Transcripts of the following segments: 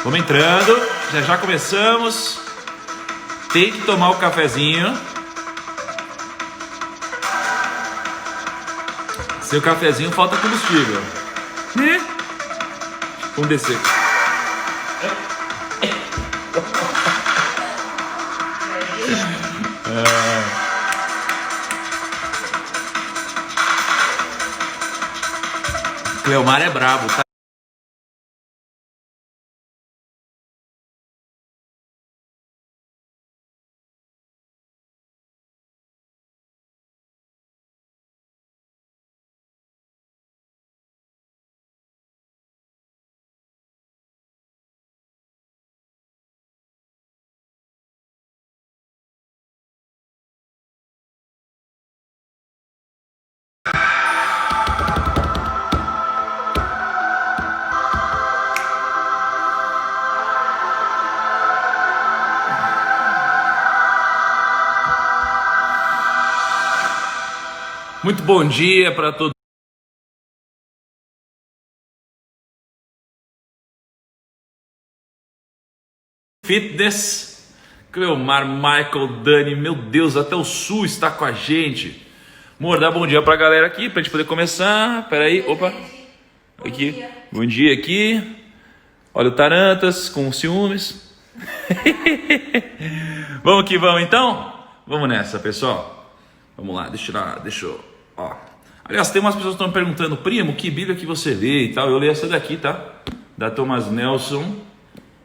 Vamos entrando, já começamos. Tem que tomar o cafezinho. Seu cafezinho falta combustível, né? Vamos descer. Cleomar é brabo, tá? Muito bom dia para todos. Fitness, Cleomar, Michael, Dani, meu Deus, até o Sul está com a gente. Amor, dá bom dia para a galera aqui, para a gente poder começar. Pera aí, opa. Aqui. Bom dia aqui. Olha o Tarantas com ciúmes. Vamos que vamos então? Vamos nessa, pessoal. Vamos lá, deixa eu... Ó. Aliás, tem umas pessoas que estão me perguntando, primo, que Bíblia que você lê e tal. Eu leio essa daqui, tá? Da Thomas Nelson,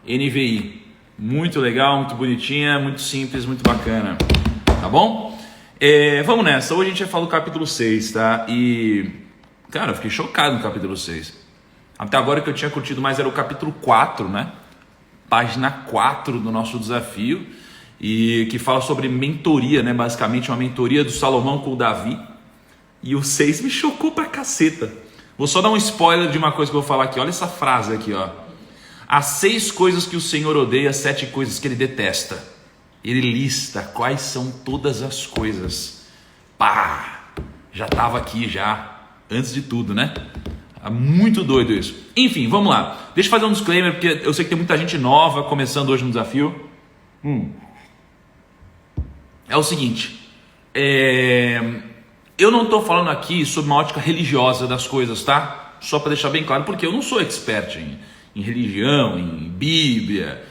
NVI. Muito legal, muito bonitinha, muito simples, muito bacana. Tá bom? Vamos nessa. Hoje a gente vai falar do capítulo 6, tá? E, cara, eu fiquei chocado no capítulo 6. Até agora que eu tinha curtido mais era o capítulo 4, né? Página 4 do nosso desafio. E que fala sobre mentoria, né? Basicamente uma mentoria do Salomão com o Davi. E o 6 me chocou pra caceta. Vou só dar um spoiler de uma coisa que eu vou falar aqui. Olha essa frase aqui, ó. As 6 coisas que o Senhor odeia, 7 coisas que Ele detesta. Ele lista quais são todas as coisas. Pá! Já estava aqui já, antes de tudo, né? Muito doido isso. Enfim, vamos lá. Deixa eu fazer um disclaimer, porque eu sei que tem muita gente nova começando hoje no desafio. É o seguinte. Eu não estou falando aqui sobre uma ótica religiosa das coisas, tá? Só para deixar bem claro, porque eu não sou expert em religião, em Bíblia,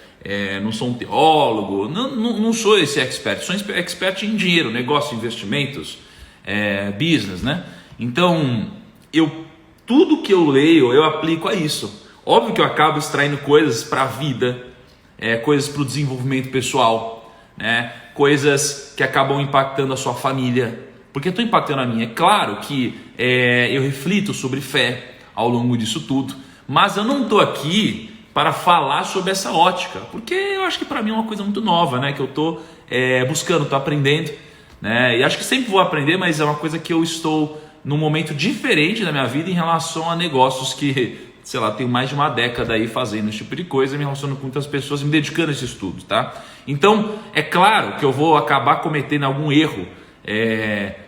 não sou um teólogo, não sou esse expert, sou expert em dinheiro, negócio, investimentos, business, né? Então, tudo que eu leio, eu aplico a isso. Óbvio que eu acabo extraindo coisas para a vida, coisas para o desenvolvimento pessoal, né? Coisas que acabam impactando a sua família. Porque estão impactando a minha. É claro que eu reflito sobre fé ao longo disso tudo, mas eu não estou aqui para falar sobre essa ótica, porque eu acho que para mim é uma coisa muito nova, né? Que eu estou buscando, estou aprendendo, né? E acho que sempre vou aprender, mas é uma coisa que eu estou num momento diferente da minha vida em relação a negócios que, sei lá, tenho mais de uma década aí fazendo esse tipo de coisa, me relacionando com muitas pessoas, me dedicando a esse estudo, tá? Então, é claro que eu vou acabar cometendo algum erro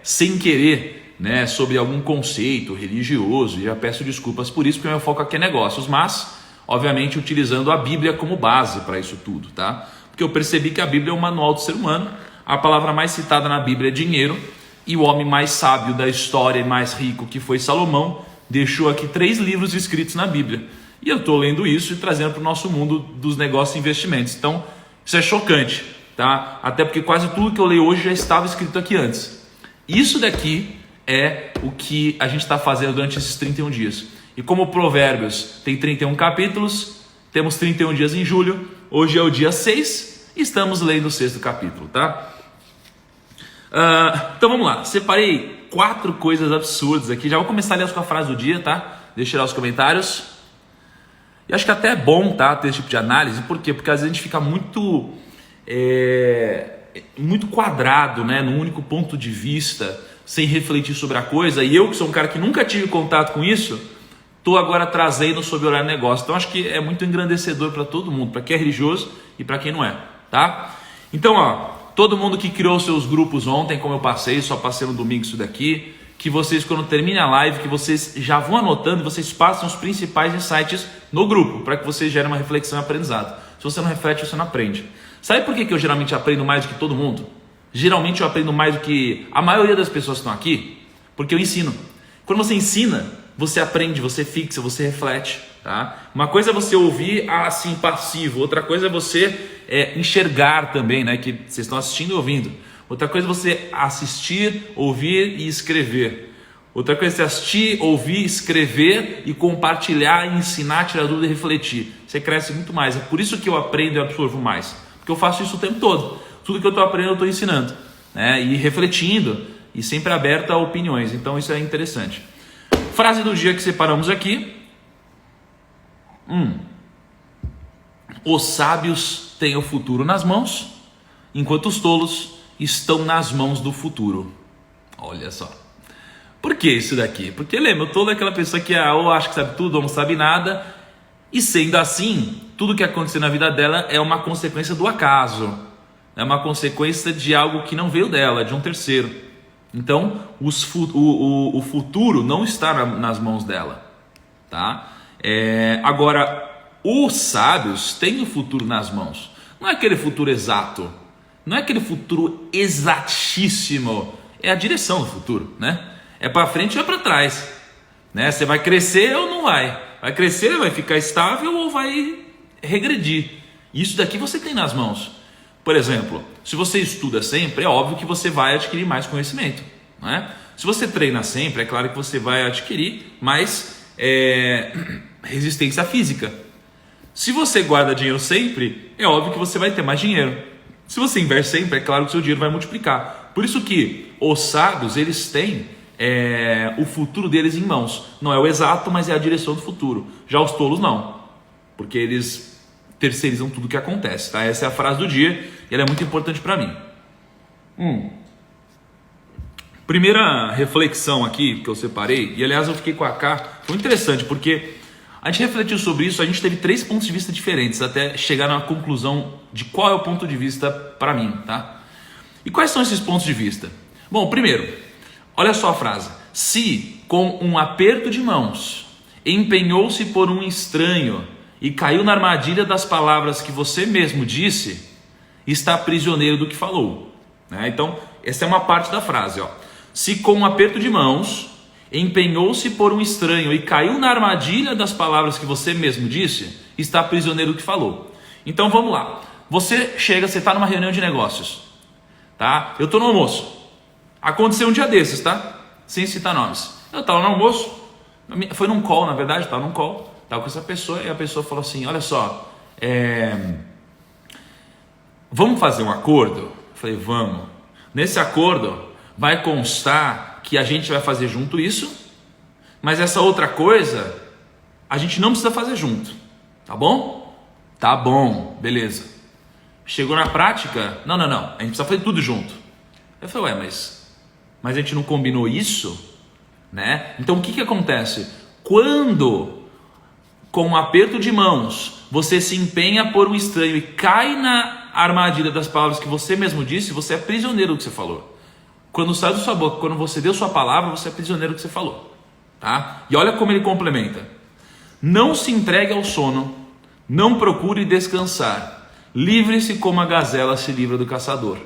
sem querer, né, sobre algum conceito religioso, e já peço desculpas por isso, porque o meu foco aqui é negócios, mas obviamente utilizando a Bíblia como base para isso tudo, tá? Porque eu percebi que a Bíblia é o manual do ser humano, a palavra mais citada na Bíblia é dinheiro, e o homem mais sábio da história e mais rico, que foi Salomão, deixou aqui 3 livros escritos na Bíblia, e eu estou lendo isso e trazendo para o nosso mundo dos negócios e investimentos. Então isso é chocante, tá? Até porque quase tudo que eu leio hoje já estava escrito aqui antes. Isso daqui é o que a gente está fazendo durante esses 31 dias. E como Provérbios tem 31 capítulos, temos 31 dias em julho, hoje é o dia 6, estamos lendo o 6º capítulo, tá? Então vamos lá, separei 4 coisas absurdas aqui, já vou começar a ler com a frase do dia, tá? Deixa eu tirar os comentários. E acho que até é bom, tá, ter esse tipo de análise, por quê? Porque às vezes a gente fica muito quadrado, né, num único ponto de vista, sem refletir sobre a coisa, e eu que sou um cara que nunca tive contato com isso, estou agora trazendo sobre o horário de negócio. Então acho que é muito engrandecedor para todo mundo, para quem é religioso e para quem não é, tá? Então, ó, todo mundo que criou seus grupos ontem, como eu passei, só passei no domingo isso daqui, que vocês, quando terminem a live, que vocês já vão anotando e vocês passam os principais insights no grupo, para que vocês gerem uma reflexão e aprendizado. Se você não reflete, você não aprende. Sabe por que eu geralmente aprendo mais do que todo mundo? Geralmente eu aprendo mais do que a maioria das pessoas que estão aqui, porque eu ensino. Quando você ensina, você aprende, você fixa, você reflete. Tá? Uma coisa é você ouvir assim passivo, outra coisa é você enxergar também, né? Que vocês estão assistindo e ouvindo. Outra coisa é você assistir, ouvir e escrever. Outra coisa é você assistir, ouvir, escrever e compartilhar, ensinar, tirar dúvida e refletir. Você cresce muito mais. É por isso que eu aprendo e absorvo mais. Porque eu faço isso o tempo todo. Tudo que eu estou aprendendo eu estou ensinando, né? E refletindo e sempre aberto a opiniões. Então isso é interessante. Frase do dia que separamos aqui. Os sábios têm o futuro nas mãos, enquanto os tolos estão nas mãos do futuro. Olha só. Por que isso daqui? Porque lembra, o tolo é aquela pessoa que ou acha que sabe tudo ou não sabe nada. E sendo assim, tudo que aconteceu na vida dela é uma consequência do acaso. É uma consequência de algo que não veio dela, de um terceiro. Então, o futuro não está nas mãos dela. Tá? Agora, os sábios têm o futuro nas mãos. Não é aquele futuro exato. Não é aquele futuro exatíssimo. É a direção do futuro, né? É para frente ou é para trás, né? Você vai crescer ou não vai? Vai crescer, vai ficar estável ou vai regredir? Isso daqui você tem nas mãos. Por exemplo, se você estuda sempre, é óbvio que você vai adquirir mais conhecimento, né? Se você treina sempre, é claro que você vai adquirir mais resistência física. Se você guarda dinheiro sempre, é óbvio que você vai ter mais dinheiro. Se você investe sempre, é claro que o seu dinheiro vai multiplicar. Por isso que os sábios, eles têm o futuro deles em mãos. Não é o exato, mas é a direção do futuro. Já os tolos não, porque eles terceirizam tudo que acontece. Tá? Essa é a frase do dia e ela é muito importante para mim. Primeira reflexão aqui que eu separei, e aliás eu fiquei com a K, foi interessante porque a gente refletiu sobre isso, a gente teve 3 pontos de vista diferentes até chegar na conclusão de qual é o ponto de vista para mim, tá? E quais são esses pontos de vista? Bom, primeiro, olha só a frase. Se com um aperto de mãos empenhou-se por um estranho e caiu na armadilha das palavras que você mesmo disse, está prisioneiro do que falou, né? Então, essa é uma parte da frase, ó. Se com um aperto de mãos empenhou-se por um estranho e caiu na armadilha das palavras que você mesmo disse, está prisioneiro do que falou. Então vamos lá. Você está numa reunião de negócios, tá? Eu estou no almoço. Aconteceu um dia desses, tá? Sem citar nomes. Eu estava no almoço, foi num call, na verdade, estava num call, estava com essa pessoa e a pessoa falou assim: olha só, vamos fazer um acordo? Eu falei, vamos. Nesse acordo vai constar que a gente vai fazer junto isso, mas essa outra coisa a gente não precisa fazer junto, tá bom? Tá bom, beleza. Chegou na prática, não, a gente precisa fazer tudo junto. Eu falei, mas a gente não combinou isso, né? Então o que acontece? Quando com um aperto de mãos você se empenha por um estranho e cai na armadilha das palavras que você mesmo disse, você é prisioneiro do que você falou. Quando sai da sua boca, quando você deu sua palavra, você é prisioneiro do que você falou, tá? E olha como ele complementa: não se entregue ao sono, não procure descansar, livre-se como a gazela se livra do caçador.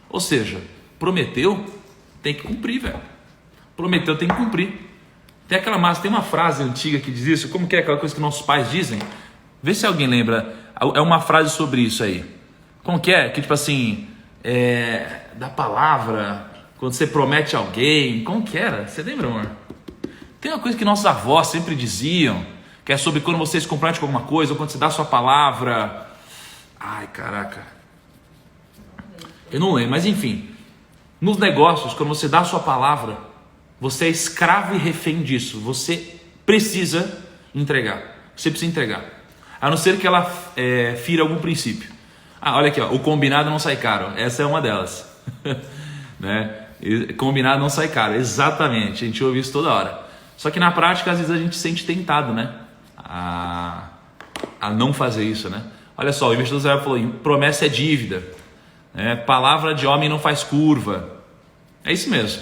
Ou seja, prometeu, tem que cumprir, velho. Prometeu, tem que cumprir. Tem uma frase antiga que diz isso. Como que é aquela coisa que nossos pais dizem? Vê se alguém lembra. É uma frase sobre isso aí. Como que é? Que tipo assim, da palavra, quando você promete a alguém, como que era? Você lembra, amor? Tem uma coisa que nossos avós sempre diziam, que é sobre quando você se compromete com alguma coisa, ou quando você dá a sua palavra. Ai, caraca. Eu não lembro, mas enfim. Nos negócios, quando você dá a sua palavra, você é escravo e refém disso. Você precisa entregar. Você precisa entregar. A não ser que ela fira algum princípio. Olha aqui, ó, o combinado não sai caro. Essa é uma delas. Né? Combinado não sai caro. Exatamente. A gente ouve isso toda hora. Só que na prática, às vezes a gente se sente tentado, né? A não fazer isso, né? Olha só, o investidor Zé falou: promessa é dívida. Palavra de homem não faz curva. É isso mesmo.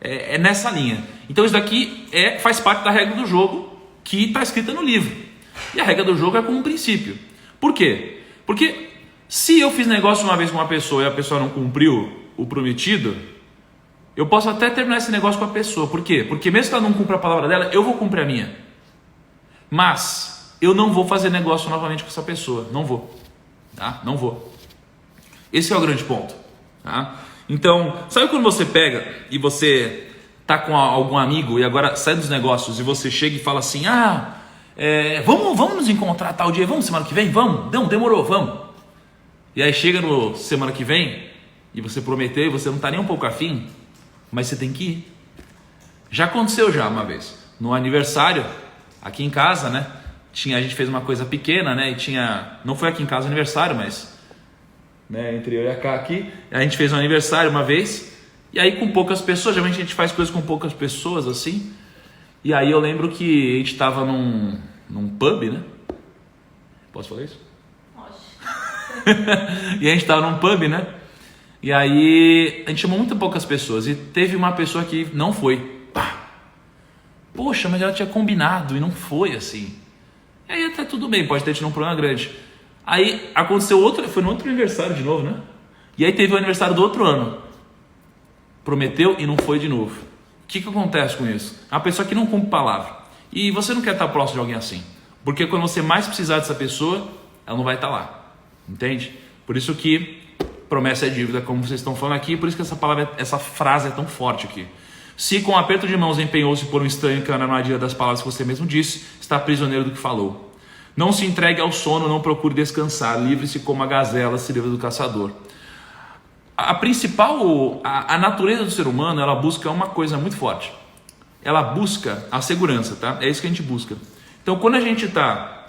É nessa linha. Então isso daqui faz parte da regra do jogo que está escrita no livro. E a regra do jogo é como um princípio. Por quê? Porque se eu fiz negócio uma vez com uma pessoa e a pessoa não cumpriu o prometido, eu posso até terminar esse negócio com a pessoa. Por quê? Porque mesmo que ela não cumpra a palavra dela, eu vou cumprir a minha. Mas eu não vou fazer negócio novamente com essa pessoa. Não vou. Tá? Não vou. Esse é o grande ponto. Tá? Então, sabe quando você pega e você tá com algum amigo e agora sai dos negócios e você chega e fala assim, vamos nos encontrar tal dia, vamos semana que vem? Vamos? Não, demorou, vamos. E aí chega no semana que vem e você prometeu e você não tá nem um pouco afim, mas você tem que ir. Já aconteceu já uma vez, no aniversário, aqui em casa, né? A gente fez uma coisa pequena, né? E não foi aqui em casa o aniversário, mas né, entre eu e a Cá aqui, a gente fez um aniversário uma vez, e aí com poucas pessoas, geralmente a gente faz coisas com poucas pessoas assim, e aí eu lembro que a gente estava num pub, né? Posso falar isso? Pode. E a gente estava num pub, né? E aí a gente chamou muito poucas pessoas, e teve uma pessoa que não foi. Pá! Poxa, mas ela tinha combinado e não foi assim. E aí até tudo bem, pode ter tido um problema grande. Aí aconteceu foi no outro aniversário de novo, né? E aí teve o aniversário do outro ano. Prometeu e não foi de novo. O que acontece com isso? É uma pessoa que não cumpre palavra. E você não quer estar próximo de alguém assim. Porque quando você mais precisar dessa pessoa, ela não vai estar lá. Entende? Por isso que promessa é dívida, como vocês estão falando aqui. Por isso que essa frase é tão forte aqui. Se com aperto de mãos empenhou-se por um estranho que anda na armadilha das palavras que você mesmo disse, está prisioneiro do que falou. Não se entregue ao sono, não procure descansar, livre-se como a gazela se livra do caçador. A natureza do ser humano, ela busca uma coisa muito forte. Ela busca a segurança, tá? É isso que a gente busca. Então, quando a gente está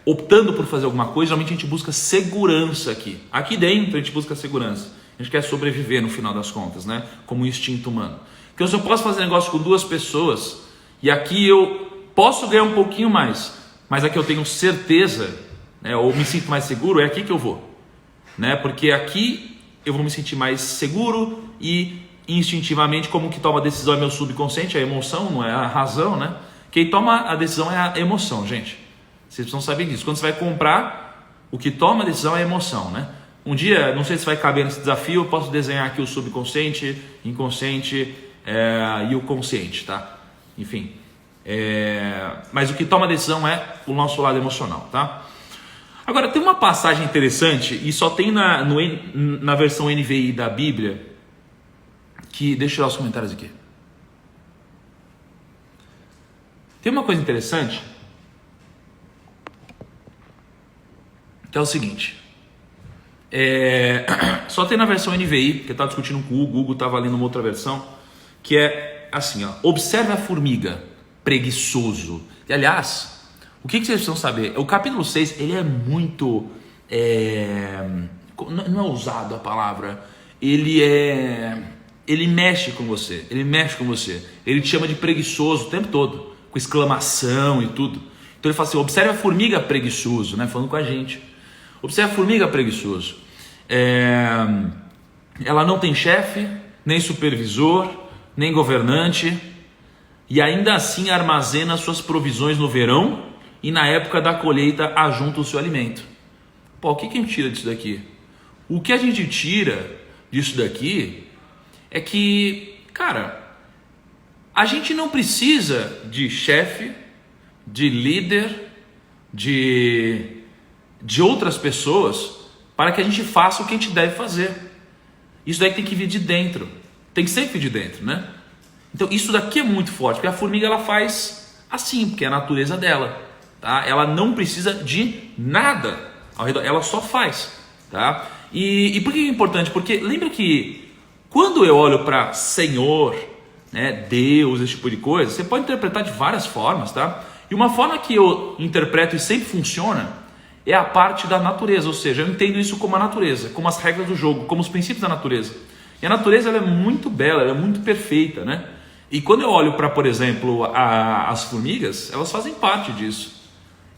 optando por fazer alguma coisa, geralmente a gente busca segurança aqui. Aqui dentro a gente busca segurança. A gente quer sobreviver no final das contas, né? Como um instinto humano. Então, se eu posso fazer negócio com duas pessoas, e aqui eu posso ganhar um pouquinho mais, mas aqui eu tenho certeza, né, ou me sinto mais seguro, é aqui que eu vou. Né? Porque aqui eu vou me sentir mais seguro e instintivamente, como que toma a decisão é meu subconsciente, é a emoção, não é a razão, né? Quem toma a decisão é a emoção, gente. Vocês precisam saber disso. Quando você vai comprar, o que toma a decisão é a emoção, né? Um dia, não sei se vai caber nesse desafio, eu posso desenhar aqui o subconsciente, inconsciente e o consciente, tá? Enfim. Mas o que toma a decisão é o nosso lado emocional, tá? Agora, tem uma passagem interessante, e só tem na versão NVI da Bíblia, que... Deixa eu tirar os comentários aqui. Tem uma coisa interessante, que é o seguinte. Só tem na versão NVI, porque eu estava discutindo com o Google, estava lendo uma outra versão, que é assim, ó, observe a formiga, preguiçoso. E aliás, o que vocês precisam saber? O capítulo 6, ele é muito, não é ousado a palavra, ele mexe com você, ele te chama de preguiçoso o tempo todo, com exclamação e tudo. Então ele fala assim, observe a formiga preguiçoso, né? Falando com a gente. Observe a formiga preguiçoso. Ela não tem chefe, nem supervisor, nem governante, e ainda assim armazena suas provisões no verão e na época da colheita ajunta o seu alimento. Pô, o que a gente tira disso daqui? O que a gente tira disso daqui é que, cara, a gente não precisa de chefe, de líder, de outras pessoas para que a gente faça o que a gente deve fazer. Isso daí tem que vir de dentro, tem que sempre vir de dentro, né? Então isso daqui é muito forte, porque a formiga ela faz assim, porque é a natureza dela, tá? Ela não precisa de nada ao redor, ela só faz, tá? E por que é importante? Porque lembra que quando eu olho para Senhor, né, Deus, esse tipo de coisa, você pode interpretar de várias formas, tá? E uma forma que eu interpreto e sempre funciona é a parte da natureza, ou seja, eu entendo isso como a natureza, como as regras do jogo, como os princípios da natureza. E a natureza ela é muito bela, ela é muito perfeita, né? E quando eu olho para, por exemplo, as formigas, elas fazem parte disso.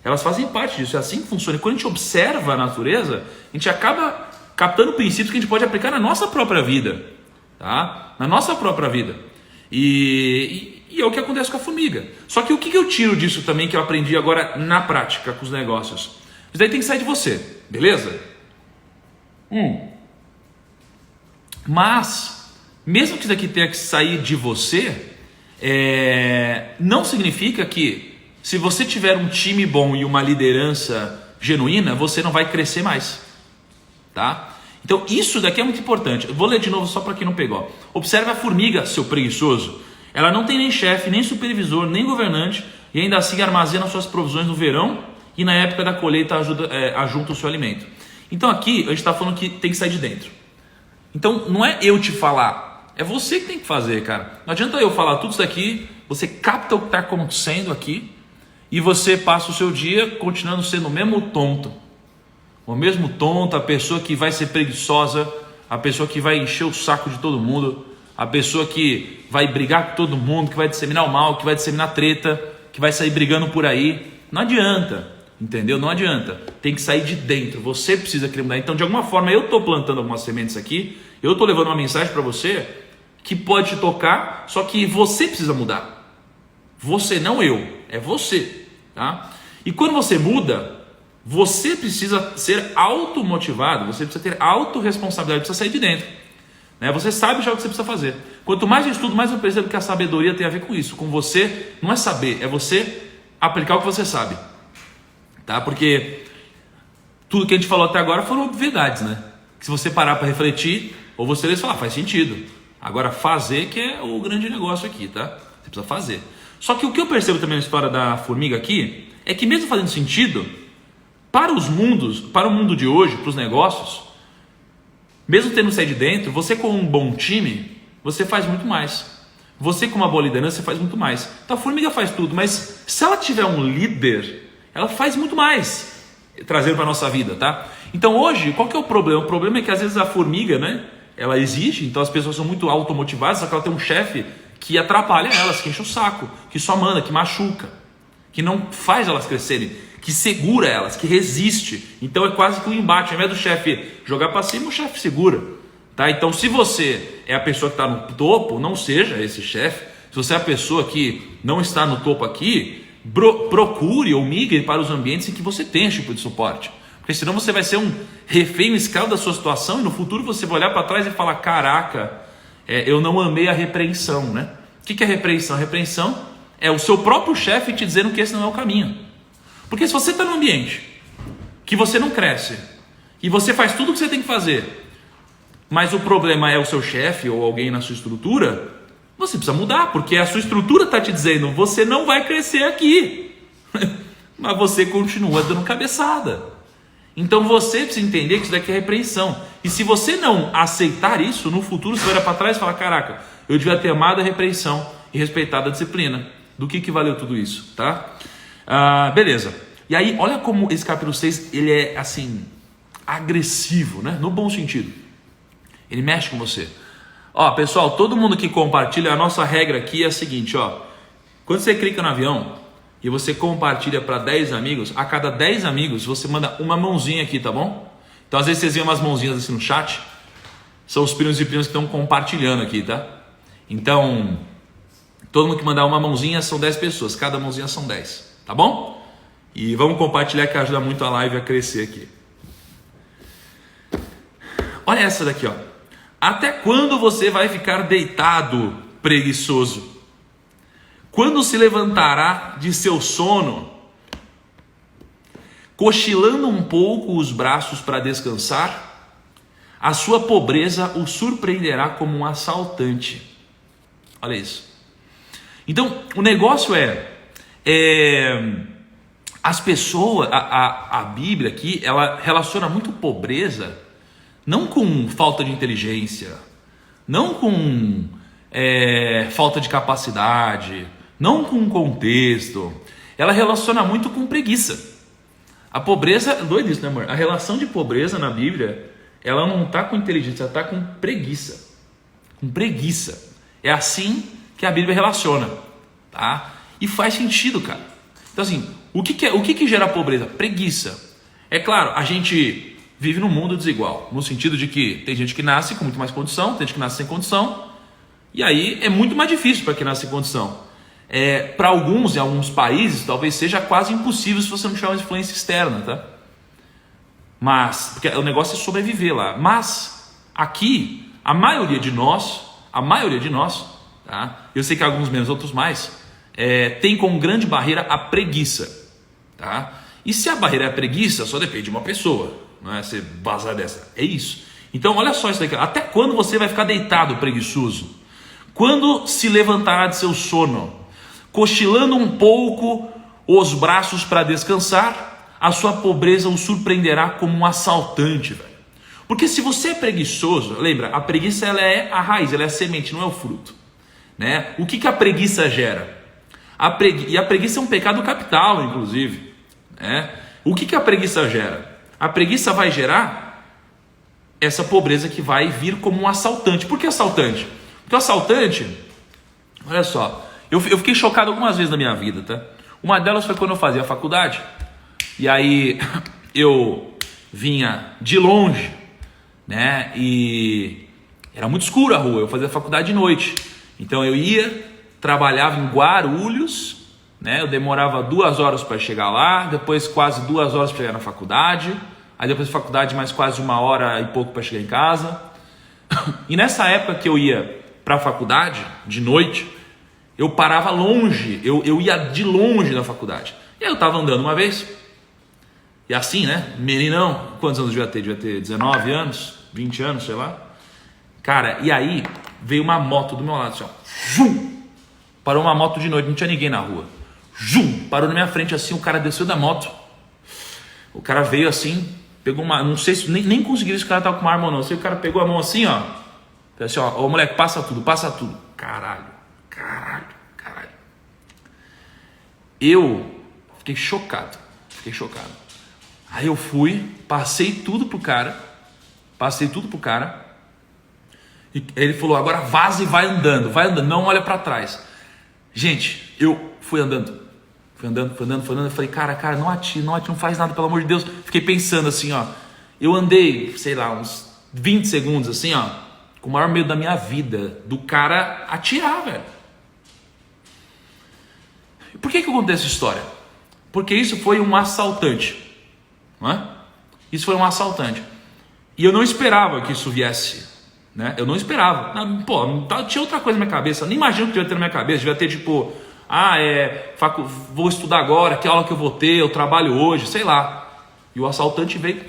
Elas fazem parte disso, é assim que funciona. E quando a gente observa a natureza, a gente acaba captando princípios que a gente pode aplicar na nossa própria vida. tá? Na nossa própria vida. E é o que acontece com a formiga. Só que o que eu tiro disso também, que eu aprendi agora na prática com os negócios? Isso daí tem que sair de você, beleza? Mas, mesmo que isso daqui tenha que sair de você, não significa que se você tiver um time bom e uma liderança genuína, você não vai crescer mais, tá? Então isso daqui é muito importante. Eu vou ler de novo só para quem não pegou. Observe a formiga, seu preguiçoso. Ela não tem nem chefe, nem supervisor, nem governante, e ainda assim armazena suas provisões no verão e na época da colheita ajunta o seu alimento. Então aqui a gente está falando que tem que sair de dentro. Então não é eu te falar, é você que tem que fazer, cara. Não adianta eu falar tudo isso daqui, você capta o que está acontecendo aqui e você passa o seu dia continuando sendo o mesmo tonto. O mesmo tonto, a pessoa que vai ser preguiçosa, a pessoa que vai encher o saco de todo mundo, a pessoa que vai brigar com todo mundo, que vai disseminar o mal, que vai disseminar treta, que vai sair brigando por aí. Não adianta, entendeu? Não adianta. Tem que sair de dentro, você precisa querer mudar. Então, de alguma forma, eu estou plantando algumas sementes aqui, eu estou levando uma mensagem para você que pode te tocar, só que você precisa mudar. Você, não eu, é você, tá? E quando você muda, você precisa ser automotivado, você precisa ter autorresponsabilidade, precisa sair de dentro. Né? Você sabe já o que você precisa fazer. Quanto mais eu estudo, mais eu percebo que a sabedoria tem a ver com isso. Com você, não é saber, é você aplicar o que você sabe. Tá? Porque tudo que a gente falou até agora foram obviedades, né? Que se você parar para refletir, ou você ler e falar, faz sentido. Agora fazer que é o grande negócio aqui, tá? Você precisa fazer. Só que o que eu percebo também na história da formiga aqui, é que mesmo fazendo sentido, para o mundo de hoje, para os negócios, mesmo tendo saído de dentro, você com um bom time, você faz muito mais. Você com uma boa liderança, você faz muito mais. Então a formiga faz tudo, mas se ela tiver um líder, ela faz muito mais, trazendo para a nossa vida, tá? Então hoje, qual que é o problema? O problema é que às vezes a formiga, né, ela existe, então as pessoas são muito automotivadas, só que ela tem um chefe que atrapalha elas, que enche o saco, que só manda, que machuca, que não faz elas crescerem, que segura elas, que resiste. Então é quase que um embate. Ao invés do chefe jogar para cima, o chefe segura. Tá? Então se você é a pessoa que está no topo, não seja esse chefe. Se você é a pessoa que não está no topo aqui, procure ou migre para os ambientes em que você tem esse tipo de suporte. Porque senão você vai ser um refém, um escravo da sua situação, e no futuro você vai olhar para trás e falar, caraca, eu não amei a repreensão. Né? O que é repreensão? A repreensão é o seu próprio chefe te dizendo que esse não é o caminho. Porque se você está num ambiente que você não cresce e você faz tudo o que você tem que fazer, mas o problema é o seu chefe ou alguém na sua estrutura, você precisa mudar, porque a sua estrutura está te dizendo, você não vai crescer aqui, mas você continua dando cabeçada. Então você precisa entender que isso daqui é repreensão. E se você não aceitar isso, no futuro você vai olhar para trás e falar, caraca, eu devia ter amado a repreensão e respeitado a disciplina. Do que valeu tudo isso, tá? Beleza. E aí, olha como esse capítulo 6, ele é assim, agressivo, né? No bom sentido. Ele mexe com você. Ó, pessoal, todo mundo que compartilha, a nossa regra aqui é a seguinte, ó. Quando você clica no avião e você compartilha para 10 amigos, a cada 10 amigos você manda uma mãozinha aqui, tá bom? Então, às vezes vocês veem umas mãozinhas assim no chat, são os primos e primas que estão compartilhando aqui, tá? Então, todo mundo que mandar uma mãozinha são 10 pessoas, cada mãozinha são 10. Tá bom? E vamos compartilhar que ajuda muito a live a crescer aqui. Olha essa daqui, ó. Até quando você vai ficar deitado, preguiçoso? Quando se levantará de seu sono, cochilando um pouco os braços para descansar? A sua pobreza o surpreenderá como um assaltante. Olha isso. Então, o negócio as pessoas, a Bíblia aqui, ela relaciona muito pobreza, não com falta de inteligência, não com falta de capacidade, não com contexto, ela relaciona muito com preguiça. A pobreza, doido isso, né, amor? A relação de pobreza na Bíblia, ela não está com inteligência, ela está com preguiça. Com preguiça. É assim que a Bíblia relaciona, tá? E faz sentido, cara. Então assim, o que gera pobreza? Preguiça. É claro, a gente vive num mundo desigual, no sentido de que tem gente que nasce com muito mais condição, tem gente que nasce sem condição, e aí é muito mais difícil para quem nasce sem condição. Para alguns, em alguns países, talvez seja quase impossível se você não tiver uma influência externa, tá? Mas, porque o negócio é sobreviver lá. Mas, aqui, a maioria de nós, tá? Eu sei que alguns menos, outros mais, tem como grande barreira a preguiça, tá? E se a barreira é a preguiça, só depende de uma pessoa, não é? Você vazar dessa, é isso. Então, olha só isso daqui. Até quando você vai ficar deitado preguiçoso? Quando se levantará de seu sono, cochilando um pouco os braços para descansar, a sua pobreza o surpreenderá como um assaltante, velho. Porque se você é preguiçoso, lembra, a preguiça ela é a raiz, ela é a semente, não é o fruto, né? O que a preguiça gera? E a preguiça é um pecado capital, inclusive, né? O que a preguiça gera? A preguiça vai gerar essa pobreza que vai vir como um assaltante. Por que assaltante? Porque o assaltante, olha só, eu fiquei chocado algumas vezes na minha vida, tá? Uma delas foi quando eu fazia faculdade, e aí eu vinha de longe, né? E era muito escuro a rua, eu fazia faculdade de noite. Então eu ia, trabalhava em Guarulhos, né? Eu demorava 2 horas para chegar lá, depois quase 2 horas para chegar na faculdade, aí depois da faculdade mais quase 1 hora e pouco para chegar em casa. E nessa época que eu ia para a faculdade, de noite, eu parava longe, eu ia de longe da faculdade. E aí eu estava andando uma vez, e assim, né, meninão, quantos anos devia ter? Devia ter 19 anos, 20 anos, sei lá. Cara, e aí veio uma moto do meu lado, assim, ó, zum! Parou uma moto de noite, não tinha ninguém na rua. Zum! Parou na minha frente assim, o cara desceu da moto. O cara veio assim, pegou uma, não sei se, nem consegui ver se o cara tava com uma arma ou não. Sei que o cara pegou a mão assim, ó. Assim, ó, ô moleque, passa tudo. Caralho. Eu fiquei chocado. Aí eu fui, passei tudo pro cara. E ele falou, agora vaza e vai andando, não olha pra trás. Gente, eu fui andando. Eu falei, cara, não atire, não faz nada, pelo amor de Deus. Fiquei pensando assim, ó. Eu andei, sei lá, uns 20 segundos assim, ó, com o maior medo da minha vida, do cara atirar, velho. Por que eu contei essa história? Porque isso foi um assaltante, não é? Isso foi um assaltante. E eu não esperava que isso viesse, né? Eu não esperava. Pô, tinha outra coisa na minha cabeça. Eu nem imagino que devia ter na minha cabeça. Devia ter tipo, vou estudar agora, que aula que eu vou ter, eu trabalho hoje, sei lá. E o assaltante veio,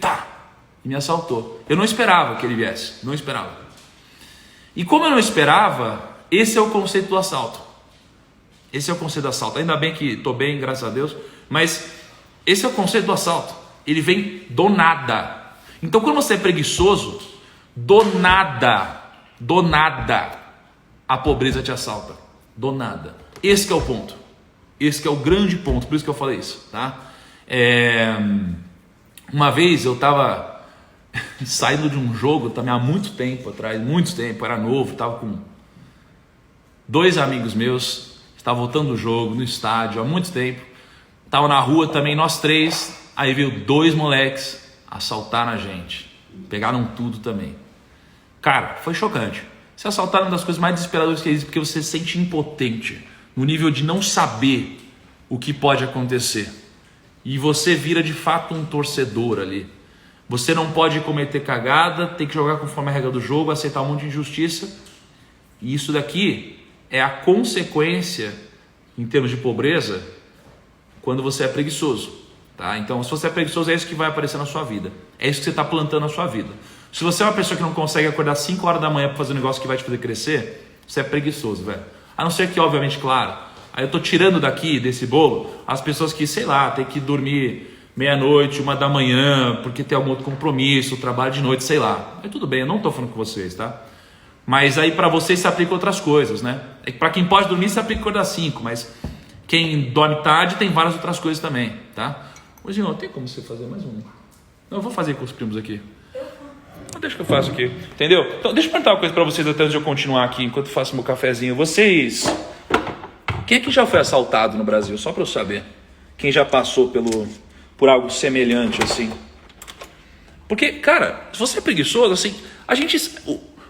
e me assaltou. Eu não esperava que ele viesse, não esperava. E como eu não esperava, esse é o conceito do assalto. Ainda bem que estou bem, graças a Deus. Mas esse é o conceito do assalto. Ele vem do nada. Então quando você é preguiçoso, do nada, a pobreza te assalta. Do nada. Esse que é o ponto. Esse que é o grande ponto. Por isso que eu falei isso, tá? Uma vez eu estava saindo de um jogo também há muito tempo atrás, era novo, estava com 2 amigos meus, estava voltando do jogo, no estádio, há muito tempo, estava na rua também, nós 3, aí veio 2 moleques, assaltaram a gente, pegaram tudo também. Cara, foi chocante. Se assaltaram, uma das coisas mais desesperadoras que existe, porque você se sente impotente, no nível de não saber o que pode acontecer. E você vira de fato um torcedor ali. Você não pode cometer cagada, tem que jogar conforme a regra do jogo, aceitar um monte de injustiça. E isso daqui é a consequência, em termos de pobreza, quando você é preguiçoso. Tá? Então, se você é preguiçoso, é isso que vai aparecer na sua vida. É isso que você está plantando na sua vida. Se você é uma pessoa que não consegue acordar 5 horas da manhã para fazer um negócio que vai te fazer crescer, você é preguiçoso, velho. A não ser que, obviamente, claro, aí eu estou tirando daqui, desse bolo, as pessoas que, sei lá, tem que dormir meia-noite, 1 da manhã, porque tem algum outro compromisso, trabalho de noite, sei lá. Mas tudo bem, eu não estou falando com vocês, tá? Mas aí para vocês se aplica outras coisas, né? Para quem pode dormir, se aplica acordar 5, mas quem dorme tarde tem várias outras coisas também, tá? Ô, Gino, tem como você fazer mais um? Não, eu vou fazer com os primos aqui. Deixa que eu faço aqui, entendeu? Então, deixa eu perguntar uma coisa para vocês até antes de eu continuar aqui, enquanto eu faço meu cafezinho. Vocês... Quem é que já foi assaltado no Brasil? Só para eu saber. Quem já passou por algo semelhante assim? Porque, cara, se você é preguiçoso, assim,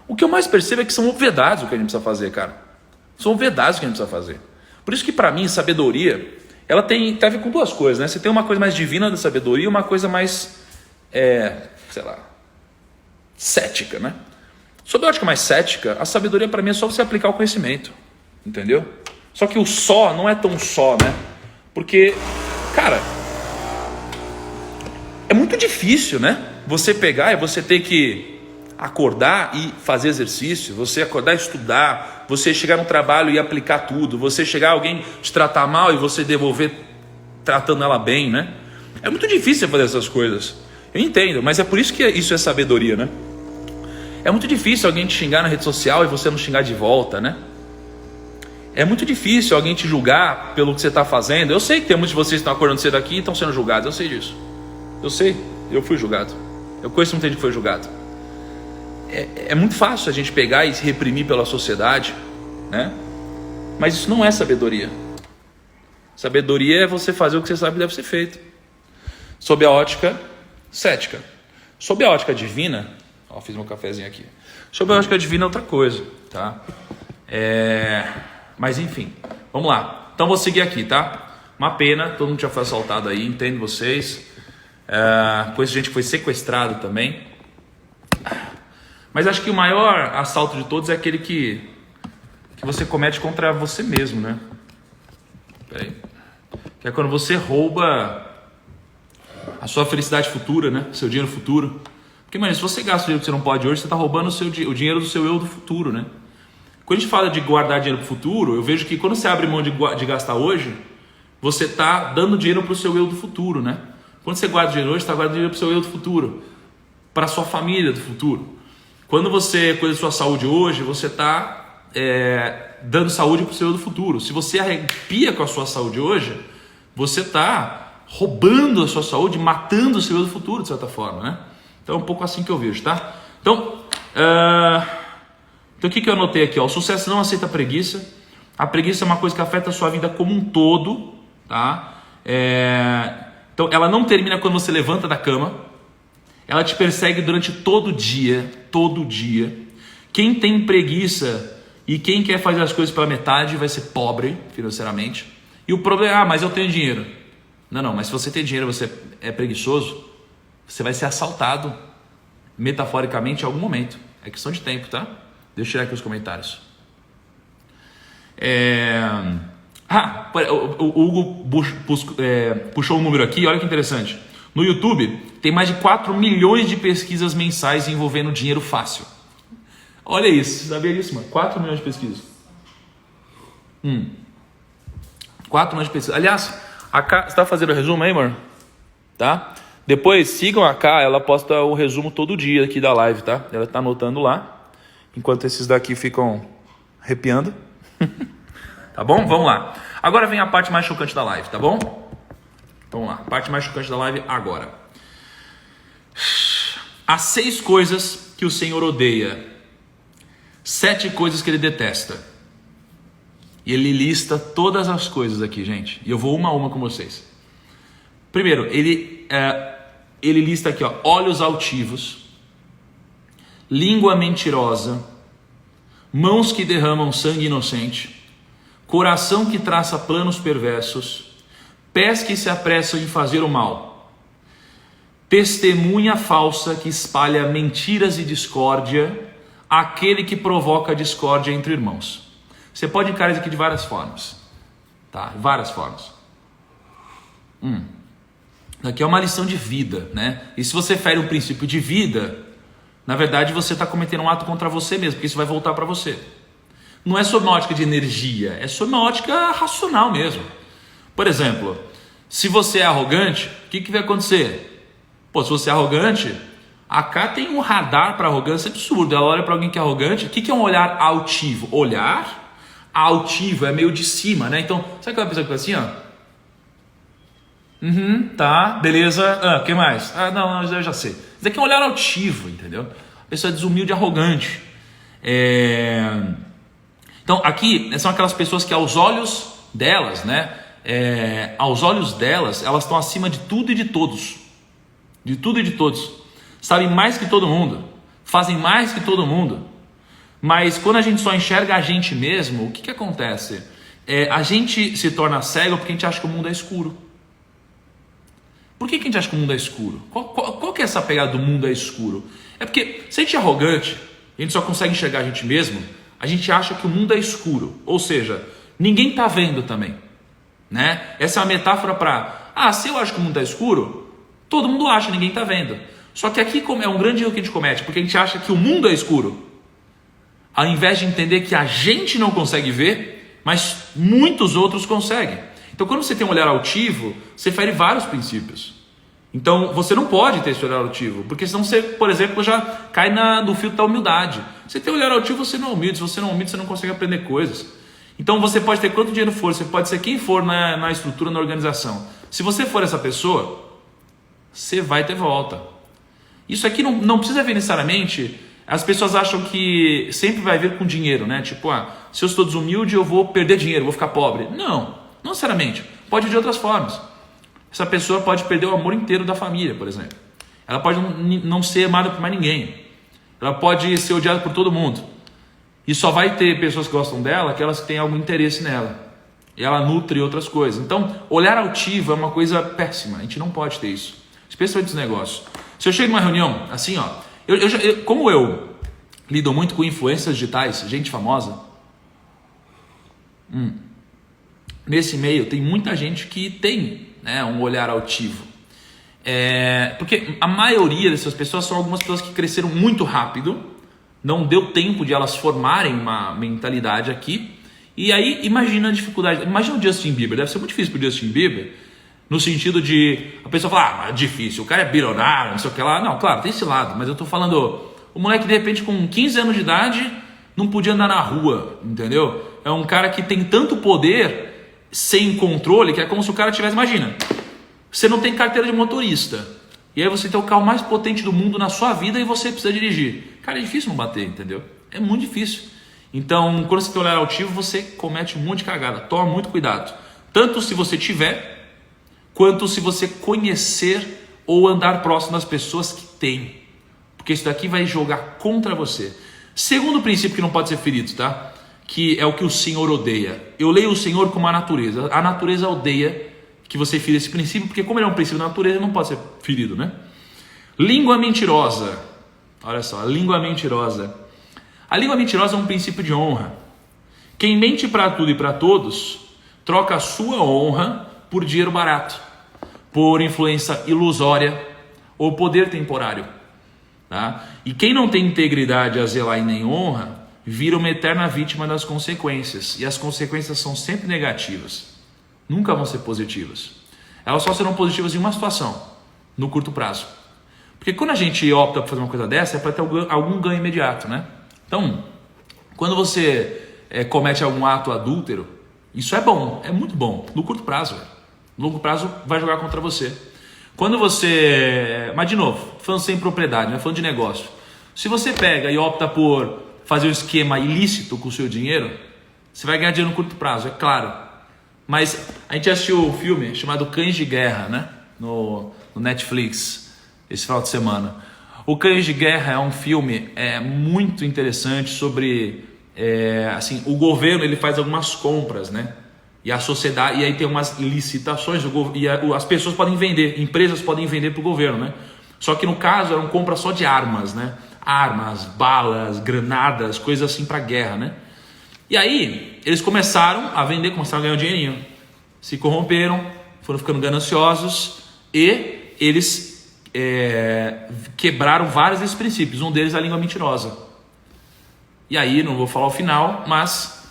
o que eu mais percebo é que são obviedades o que a gente precisa fazer, cara. São obviedades o que a gente precisa fazer. Por isso que pra mim, sabedoria, ela tem a ver com duas coisas, né? Você tem uma coisa mais divina da sabedoria e uma coisa mais, sei lá, cética, né? Sob a ótica mais cética, a sabedoria pra mim é só você aplicar o conhecimento, entendeu? Só que o só não é tão só, né? Porque, cara, é muito difícil, né? Você pegar e você ter que acordar e fazer exercício, você acordar e estudar, você chegar no trabalho e aplicar tudo, você chegar alguém te tratar mal e você devolver tratando ela bem, né? É muito difícil fazer essas coisas. Eu entendo, mas é por isso que isso é sabedoria, né? É muito difícil alguém te xingar na rede social e você não xingar de volta, né? É muito difícil alguém te julgar pelo que você está fazendo. Eu sei que tem muitos de vocês que estão acordando cedo aqui e estão sendo julgados, eu sei disso. Eu sei, eu fui julgado. Eu conheço muita gente que foi julgado. É muito fácil a gente pegar e se reprimir pela sociedade, né? Mas isso não é sabedoria. Sabedoria é você fazer o que você sabe que deve ser feito. Sob a ótica cética. Sob a ótica divina, fiz meu cafezinho aqui. Sob a ótica divina é outra coisa, tá? Mas enfim, vamos lá. Então vou seguir aqui, tá? Uma pena, todo mundo já foi assaltado aí, entendo vocês. Conheço gente que foi sequestrado também. Mas acho que o maior assalto de todos é aquele que você comete contra você mesmo, né? Peraí. Que é quando você rouba a sua felicidade futura, né? Seu dinheiro futuro. Porque, mano, se você gasta o dinheiro que você não pode hoje, você está roubando o dinheiro do seu eu do futuro, né? Quando a gente fala de guardar dinheiro para o futuro, eu vejo que quando você abre mão de gastar hoje, você está dando dinheiro para o seu eu do futuro, né? Quando você guarda dinheiro hoje, você está guardando dinheiro para o seu eu do futuro, para a sua família do futuro. Quando você cuida da sua saúde hoje, você está dando saúde para o seu eu do futuro. Se você arrepia com a sua saúde hoje, você está roubando a sua saúde, matando o seu eu do futuro, de certa forma, né? Então é um pouco assim que eu vejo, tá? Então o que eu anotei aqui? O sucesso não aceita preguiça. A preguiça é uma coisa que afeta a sua vida como um todo, tá? Então ela não termina quando você levanta da cama. Ela te persegue durante todo o dia, todo dia. Quem tem preguiça e quem quer fazer as coisas pela metade vai ser pobre financeiramente. E o problema mas eu tenho dinheiro. Não, mas se você tem dinheiro e você é preguiçoso, você vai ser assaltado, metaforicamente, em algum momento. É questão de tempo, tá? Deixa eu tirar aqui os comentários. O Hugo puxou um número aqui, olha que interessante. No YouTube, tem mais de 4 milhões de pesquisas mensais envolvendo dinheiro fácil. Olha isso, sabia disso, mano? 4 milhões de pesquisas. 4 milhões de pesquisas. Aliás, a K, você tá fazendo o resumo aí, mano? Tá? Depois, sigam a K, ela posta o resumo todo dia aqui da live, tá? Ela tá anotando lá, enquanto esses daqui ficam arrepiando. Tá bom? Vamos lá. Agora vem a parte mais chocante da live, tá bom? Vamos lá, parte mais chocante da live agora. Há 6 coisas que o Senhor odeia, 7 coisas que Ele detesta. E Ele lista todas as coisas aqui, gente. E eu vou uma a uma com vocês. Primeiro, Ele lista aqui, olhos altivos, língua mentirosa, mãos que derramam sangue inocente, coração que traça planos perversos, pés que se apressam em fazer o mal, testemunha falsa que espalha mentiras e discórdia, aquele que provoca discórdia entre irmãos. Você pode encarar isso aqui de várias formas, tá? Várias formas. Aqui é uma lição de vida, né? E se você fere um princípio de vida, na verdade você está cometendo um ato contra você mesmo, porque isso vai voltar para você. Não é sob uma ótica de energia, é sob uma ótica racional mesmo. Por exemplo, se você é arrogante, o que vai acontecer? Se você é arrogante, a K tem um radar para arrogância absurdo. Ela olha para alguém que é arrogante. O que é um olhar altivo? Olhar altivo é meio de cima, né? Então, sabe aquela pessoa que faz assim, tá, beleza. O que mais? Não, eu já sei. Isso aqui é um olhar altivo, entendeu? A pessoa é desumilde e arrogante. Então, aqui são aquelas pessoas que aos olhos delas, né? Aos olhos delas, elas estão acima de tudo e de todos. De tudo e de todos. sabem mais que todo mundo, fazem mais que todo mundo. Mas quando a gente só enxerga a gente mesmo, o que acontece? A gente se torna cego porque a gente acha que o mundo é escuro. Por que a gente acha que o mundo é escuro? Qual que é essa pegada do mundo é escuro? É porque se a gente é arrogante, a gente só consegue enxergar a gente mesmo, a gente acha que o mundo é escuro. Ou seja, ninguém está vendo também. Né? Essa é uma metáfora para, se eu acho que o mundo é escuro, todo mundo acha, ninguém está vendo. Só que aqui é um grande erro que a gente comete, porque a gente acha que o mundo é escuro, ao invés de entender que a gente não consegue ver, mas muitos outros conseguem. Então quando você tem um olhar altivo, você fere vários princípios. Então você não pode ter esse olhar altivo, porque senão você, por exemplo, já cai no filtro da humildade. Você tem um olhar altivo, você não é humilde. Se você não é humilde, você não consegue aprender coisas. Então você pode ter quanto dinheiro for, você pode ser quem for na estrutura, na organização. Se você for essa pessoa, você vai ter volta. Isso aqui não precisa ver necessariamente. As pessoas acham que sempre vai vir com dinheiro, né? Tipo, se eu estou desumilde, eu vou perder dinheiro, vou ficar pobre. Não necessariamente. Pode vir de outras formas. Essa pessoa pode perder o amor inteiro da família, por exemplo. Ela pode não ser amada por mais ninguém. Ela pode ser odiada por todo mundo. E só vai ter pessoas que gostam dela, aquelas que têm algum interesse nela. E ela nutre outras coisas. Então, olhar altivo é uma coisa péssima. A gente não pode ter isso. Especialmente nos negócios. Se eu chego numa reunião, assim, como eu lido muito com influências digitais, gente famosa, nesse meio tem muita gente que tem, né, um olhar altivo. Porque a maioria dessas pessoas são algumas pessoas que cresceram muito rápido, não deu tempo de elas formarem uma mentalidade aqui, e aí imagina a dificuldade. Imagina o Justin Bieber, deve ser muito difícil para o Justin Bieber, no sentido de a pessoa falar, é difícil, o cara é bilionário, não sei o que lá. Não, claro, tem esse lado, mas eu tô falando, o moleque de repente com 15 anos de idade não podia andar na rua, entendeu? É um cara que tem tanto poder sem controle, que é como se o cara tivesse, imagina, você não tem carteira de motorista, e aí você tem o carro mais potente do mundo na sua vida e você precisa dirigir. Cara, é difícil não bater, entendeu? É muito difícil. Então, quando você tem olhar altivo, você comete um monte de cagada. Toma muito cuidado. Tanto se você tiver, quanto se você conhecer ou andar próximo das pessoas que têm. Porque isso daqui vai jogar contra você. Segundo princípio que não pode ser ferido, tá? Que é o que o Senhor odeia. Eu leio o Senhor como a natureza. A natureza odeia que você fira esse princípio, porque como ele é um princípio da natureza, não pode ser ferido, né? Língua mentirosa. Olha só, a língua mentirosa. A língua mentirosa é um princípio de honra. Quem mente para tudo e para todos, troca a sua honra por dinheiro barato, por influência ilusória ou poder temporário. Tá? E quem não tem integridade a zelar e nem honra, vira uma eterna vítima das consequências. E as consequências são sempre negativas. Nunca vão ser positivas. Elas só serão positivas em uma situação, no curto prazo. Porque quando a gente opta por fazer uma coisa dessa, é para ter algum ganho imediato, né? Então, quando você comete algum ato adúltero, isso é bom, é muito bom, no curto prazo. No longo prazo vai jogar contra você. Quando você... Mas de novo, falando sem propriedade, né? Falando de negócio. Se você pega e opta por fazer um esquema ilícito com o seu dinheiro, você vai ganhar dinheiro no curto prazo, é claro. Mas a gente assistiu um filme chamado Cães de Guerra, né? No Netflix, esse final de semana. O Cães de Guerra é um filme muito interessante sobre... assim, o governo ele faz algumas compras, né? E a sociedade, e aí tem umas licitações, as pessoas podem vender, empresas podem vender para o governo, né? Só que no caso eram compras só de armas, né? Armas, balas, granadas, coisas assim para guerra, né? E aí eles começaram a vender, começaram a ganhar um dinheirinho, se corromperam, foram ficando gananciosos e eles quebraram vários desses princípios. Um deles é a língua mentirosa. E aí, não vou falar o final, mas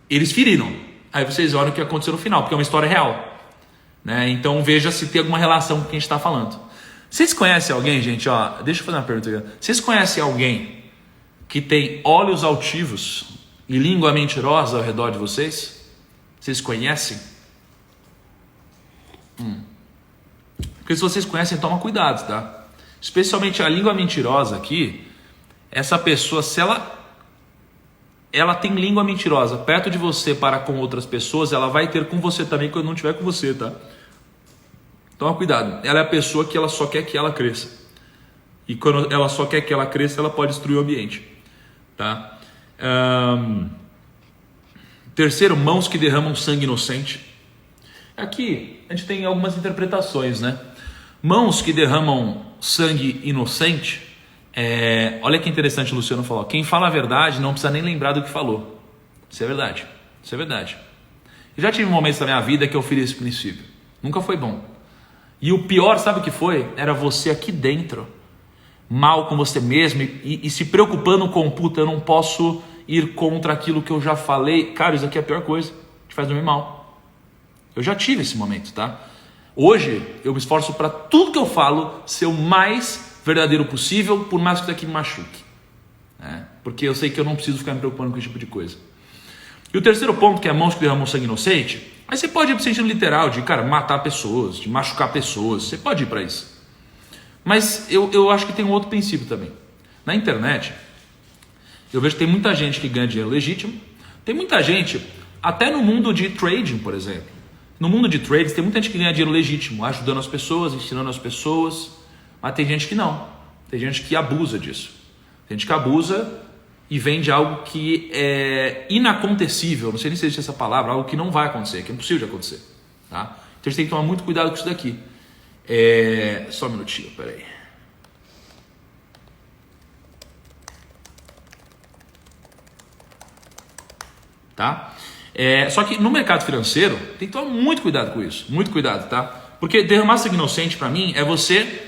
eles feriram. Aí vocês olham o que aconteceu no final, porque é uma história real, né? Então veja se tem alguma relação com o que a gente está falando. Vocês conhecem alguém, gente? Deixa eu fazer uma pergunta aqui. Vocês conhecem alguém que tem olhos altivos e língua mentirosa ao redor de vocês? Vocês conhecem? Porque se vocês conhecem, toma cuidado, tá? Especialmente a língua mentirosa aqui, essa pessoa, se ela tem língua mentirosa perto de você para com outras pessoas, ela vai ter com você também quando não estiver com você, tá? Toma cuidado. Ela é a pessoa que ela só quer que ela cresça. E quando ela só quer que ela cresça, ela pode destruir o ambiente. Tá? Terceiro, mãos que derramam sangue inocente. Aqui a gente tem algumas interpretações, né? Mãos que derramam sangue inocente. Olha que interessante o Luciano falou. Quem fala a verdade não precisa nem lembrar do que falou. Isso é verdade. Isso é verdade. Eu já tive momentos da minha vida que eu fiz esse princípio. Nunca foi bom. E o pior, sabe o que foi? Era você aqui dentro, mal com você mesmo e se preocupando com, puta, eu não posso ir contra aquilo que eu já falei. Cara, isso aqui é a pior coisa. Te faz dormir mal. Eu já tive esse momento, tá? Hoje, eu me esforço para tudo que eu falo ser o mais verdadeiro possível, por mais que isso aqui me machuque. Porque eu sei que eu não preciso ficar me preocupando com esse tipo de coisa. E o terceiro ponto, que é mãos que derramam sangue inocente, aí você pode ir para o sentido literal, de, cara, matar pessoas, de machucar pessoas, você pode ir para isso. Mas eu acho que tem um outro princípio também. Na internet, eu vejo que tem muita gente que ganha dinheiro legítimo, tem muita gente, até no mundo de trading, por exemplo. No mundo de trades, tem muita gente que ganha dinheiro legítimo, ajudando as pessoas, ensinando as pessoas, mas tem gente que não. Tem gente que abusa disso. Tem gente que abusa e vende algo que é inacontecível, não sei nem se existe essa palavra, algo que não vai acontecer, que é impossível de acontecer. Tá? Então a gente tem que tomar muito cuidado com isso daqui. Só um minutinho, peraí. Tá? Só que no mercado financeiro tem que tomar muito cuidado com isso, muito cuidado, tá? Porque derramar sangue inocente para mim é você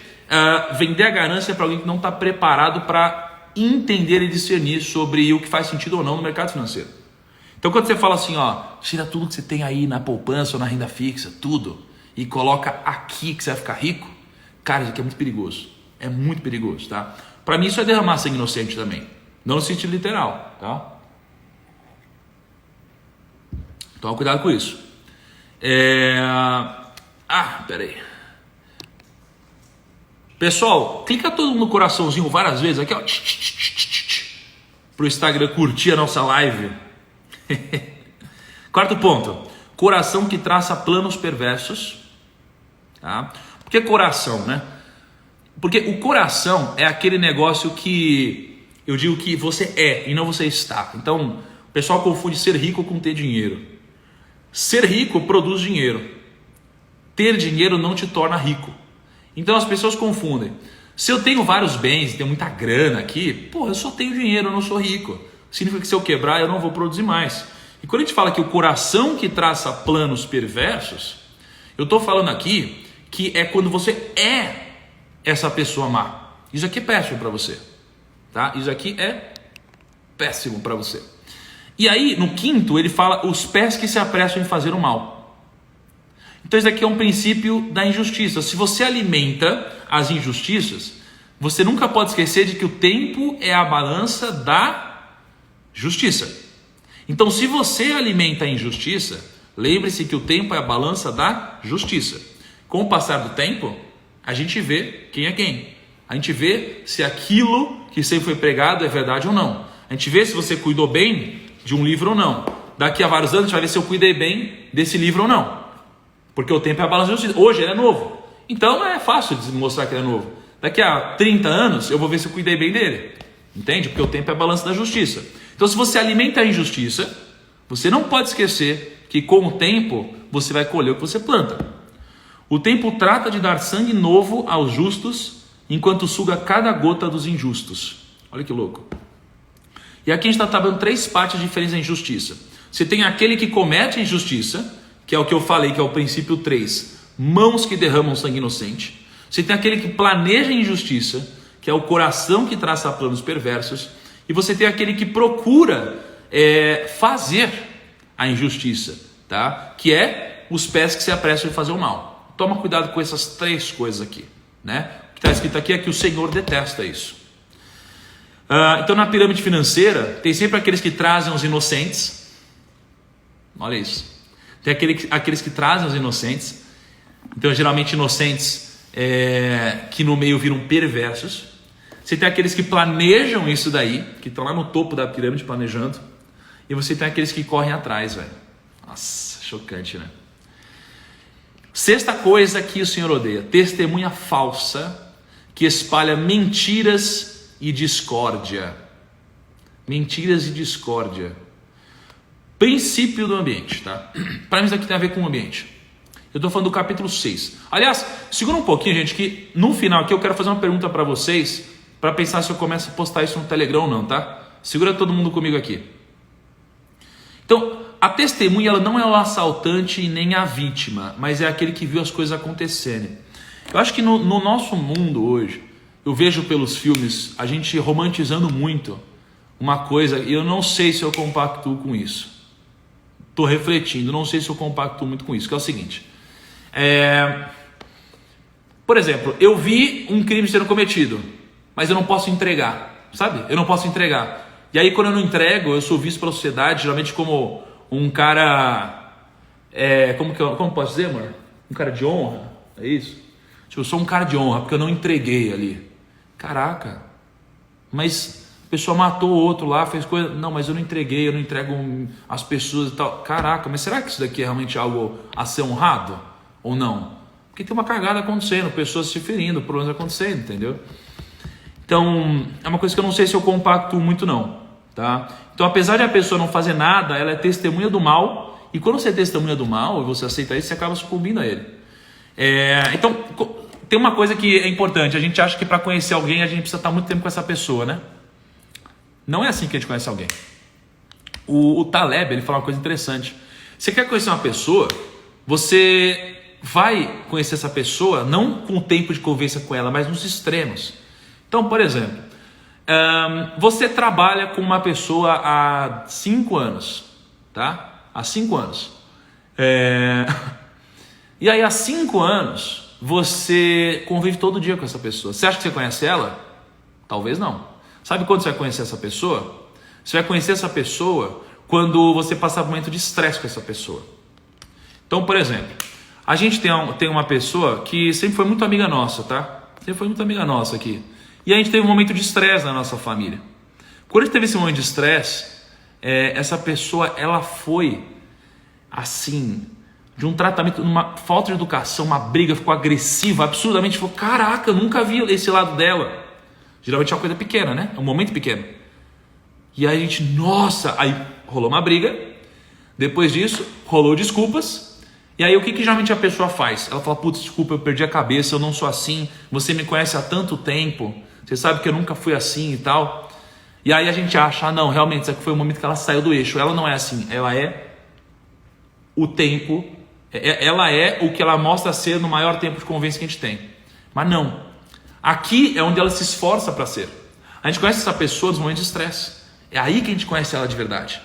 vender a ganância para alguém que não está preparado para entender e discernir sobre o que faz sentido ou não no mercado financeiro. Então quando você fala assim, tira tudo que você tem aí na poupança ou na renda fixa, tudo, e coloca aqui que você vai ficar rico, cara, isso aqui é muito perigoso. É muito perigoso, tá? Para mim isso é derramar sangue inocente também, não no sentido literal, tá? Toma cuidado com isso. Peraí. Pessoal, clica todo mundo no coraçãozinho várias vezes aqui, ó, pro Instagram curtir a nossa live. Quarto ponto, coração que traça planos perversos. Tá? Por que coração, né? Porque o coração é aquele negócio que eu digo que você é e não você está. Então, o pessoal confunde ser rico com ter dinheiro. Ser rico produz dinheiro. Ter dinheiro não te torna rico. Então as pessoas confundem. Se eu tenho vários bens, tenho muita grana aqui, eu só tenho dinheiro, eu não sou rico. Significa que se eu quebrar, eu não vou produzir mais. E quando a gente fala que o coração que traça planos perversos, eu estou falando aqui que é quando você é essa pessoa má. Isso aqui é péssimo para você. Tá? Isso aqui é péssimo para você. E aí, no quinto, ele fala os pés que se apressam em fazer o mal. Então isso aqui é um princípio da injustiça. Se você alimenta as injustiças, você nunca pode esquecer de que o tempo é a balança da justiça. Então se você alimenta a injustiça, lembre-se que o tempo é a balança da justiça. Com o passar do tempo, a gente vê quem é quem. A gente vê se aquilo que sempre foi pregado é verdade ou não. A gente vê se você cuidou bem de um livro ou não. Daqui a vários anos a gente vai ver se eu cuidei bem desse livro ou não. Porque o tempo é a balança da justiça. Hoje ele é novo. Então é fácil de mostrar que ele é novo. Daqui a 30 anos eu vou ver se eu cuidei bem dele. Entende? Porque o tempo é a balança da justiça. Então se você alimenta a injustiça, você não pode esquecer que com o tempo você vai colher o que você planta. O tempo trata de dar sangue novo aos justos, enquanto suga cada gota dos injustos. Olha que louco. E aqui a gente está trabalhando 3 partes diferentes da injustiça. Você tem aquele que comete a injustiça, que é o que eu falei, que é o princípio 3, mãos que derramam sangue inocente. Você tem aquele que planeja a injustiça, que é o coração que traça planos perversos. E você tem aquele que procura fazer a injustiça, tá? Que é os pés que se apressam em fazer o mal. Toma cuidado com essas 3 coisas aqui, né? O que está escrito aqui é que o Senhor detesta isso. Então na pirâmide financeira tem sempre aqueles que trazem os inocentes. Olha isso. Tem aqueles que trazem os inocentes. Então geralmente inocentes que no meio viram perversos. Você tem aqueles que planejam isso daí, que estão lá no topo da pirâmide planejando. E você tem aqueles que correm atrás, velho. Nossa, chocante, né? Sexta coisa que o Senhor odeia: testemunha falsa que espalha mentiras e discórdia. Mentiras e discórdia. Princípio do ambiente, tá? Para mim isso aqui tem a ver com o ambiente. Eu estou falando do capítulo 6. Aliás, segura um pouquinho, gente, que no final aqui eu quero fazer uma pergunta para vocês, para pensar se eu começo a postar isso no Telegram ou não, tá? Segura todo mundo comigo aqui. Então, a testemunha ela não é o assaltante e nem a vítima, mas é aquele que viu as coisas acontecerem. Eu acho que no nosso mundo hoje, eu vejo pelos filmes a gente romantizando muito uma coisa, e eu não sei se eu compactuo com isso. Estou refletindo, não sei se eu compactuo muito com isso, que é o seguinte. Por exemplo, eu vi um crime sendo cometido, mas eu não posso entregar, sabe? Eu não posso entregar. E aí quando eu não entrego, eu sou visto pela sociedade, geralmente como um cara... como posso dizer, mano? Um cara de honra, é isso? Tipo, eu sou um cara de honra, porque eu não entreguei ali. Caraca, mas... A pessoa matou o outro lá, fez coisa... Não, mas eu não entreguei, eu não entrego as pessoas e tal. Caraca, mas será que isso daqui é realmente algo a ser honrado? Ou não? Porque tem uma cagada acontecendo, pessoas se ferindo, problemas acontecendo, entendeu? Então, é uma coisa que eu não sei se eu compacto muito não, tá? Então, apesar de a pessoa não fazer nada, ela é testemunha do mal. E quando você é testemunha do mal e você aceita isso, você acaba sucumbindo a ele. Então, tem uma coisa que é importante. A gente acha que para conhecer alguém, a gente precisa estar muito tempo com essa pessoa, né? Não é assim que a gente conhece alguém. O Taleb, ele fala uma coisa interessante. Você quer conhecer uma pessoa, você vai conhecer essa pessoa não com o tempo de convivência com ela, mas nos extremos. Então, por exemplo, você trabalha com uma pessoa há 5 anos, tá? Há 5 anos. E aí, há 5 anos, você convive todo dia com essa pessoa. Você acha que você conhece ela? Talvez não. Sabe quando você vai conhecer essa pessoa? Você vai conhecer essa pessoa quando você passar por um momento de estresse com essa pessoa. Então, por exemplo, a gente tem uma pessoa que sempre foi muito amiga nossa, tá? Sempre foi muito amiga nossa aqui. E a gente teve um momento de estresse na nossa família. Quando a gente teve esse momento de estresse, essa pessoa, ela foi assim, de um tratamento, uma falta de educação, uma briga, ficou agressiva, absurdamente, falou, caraca, eu nunca vi esse lado dela. Geralmente é uma coisa pequena, né? É um momento pequeno. E aí a gente, nossa, aí rolou uma briga. Depois disso, rolou desculpas. E aí o que geralmente a pessoa faz? Ela fala, putz, desculpa, eu perdi a cabeça, eu não sou assim. Você me conhece há tanto tempo. Você sabe que eu nunca fui assim e tal. E aí a gente acha, não, realmente, isso aqui foi o momento que ela saiu do eixo. Ela não é assim, ela é o tempo, ela é o que ela mostra ser no maior tempo de convivência que a gente tem. Mas não. Aqui é onde ela se esforça para ser. A gente conhece essa pessoa nos momentos de estresse. É aí que a gente conhece ela de verdade.